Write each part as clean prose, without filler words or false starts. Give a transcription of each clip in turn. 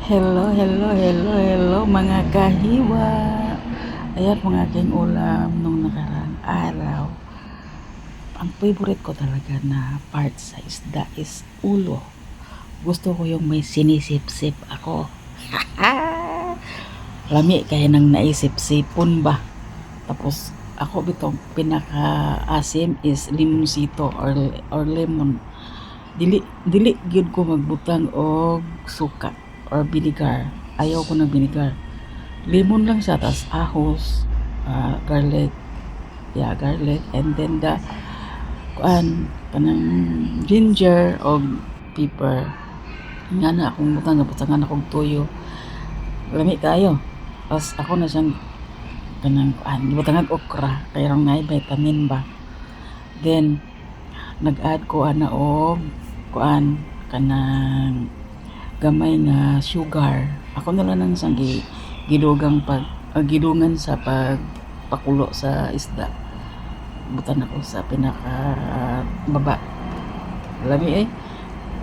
Hello, hello, hello, hello mga kahiwa. Ayan mga aking ulam nung nakarang araw. Ang favorite ko talaga na part sa isda is ulo. Gusto ko yung may sinisip-sip ako. Lami kaya nang naisip-sipon ba. Tapos ako bitong pinaka-asim is limonsito or lemon. Dili gyud ko magbutang og suka or vinegar. Ayaw ko ng vinegar. Lemon lang siya, tas ahos, garlic, garlic, and then the kanang ginger o pepper. Nga na akong butang, nabutangan akong tuyo. Lami kayo. Tas ako na siyang kanang butangan okra, kaya rong na vitamin ba. Then nag-add ko ana og kanang gamay nga sugar. Ako na lang nang sang gidungan sa pagpakulo sa isda. Butan ako sa pinaka baba. Lami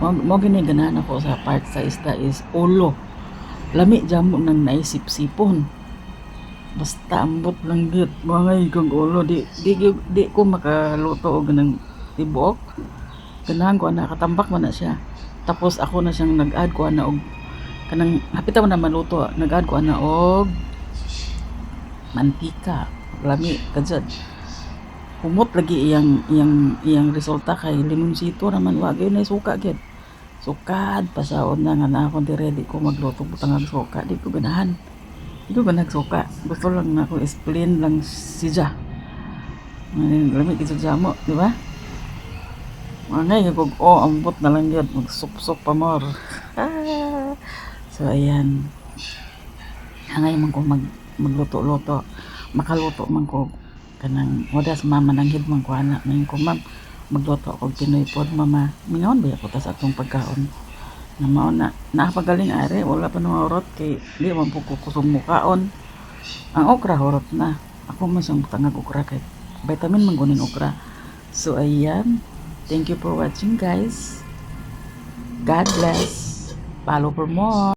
mo gini ganahan ako sa part sa isda is ulo. Lami jamo nang naisip-sipon. Basta ambot lang gyud mga kang ulo di ko makaluto og ganang tibuok. Ganahan ko ana katambak man na siya. Tapos ako na siyang nag-add ko ana og kanang hapit na maluto, nag-add ko ana og mantika. Lami kadzad. Humot lagi iyang resulta kay limonsito naman wa gyud na suka gyud. Sukad pasaon na nga na ako ready ko magluto butang og suka, di ko ganahan. Di ko ganag suka. Gusto lang na ako explain lang siya. Lami gyud jamo, di ba? Mangay kog ambot na lang yun, magsup-sup pa more. So ayan, hangay man ko magluto-luto, makaluto man ko kanang wadas mama nang hid man ko anak ngayon ko ma'am magluto ako Pinoy pod mama, mingaon ba ako tas atong pagkaon na mao na napagaling are wala pa nang urot kay di man po kusog mukaon. Ang okra urot na ako man siyang tangag okra kay vitamin man gunin okra. So ayan, thank you for watching guys. God bless. Follow for more.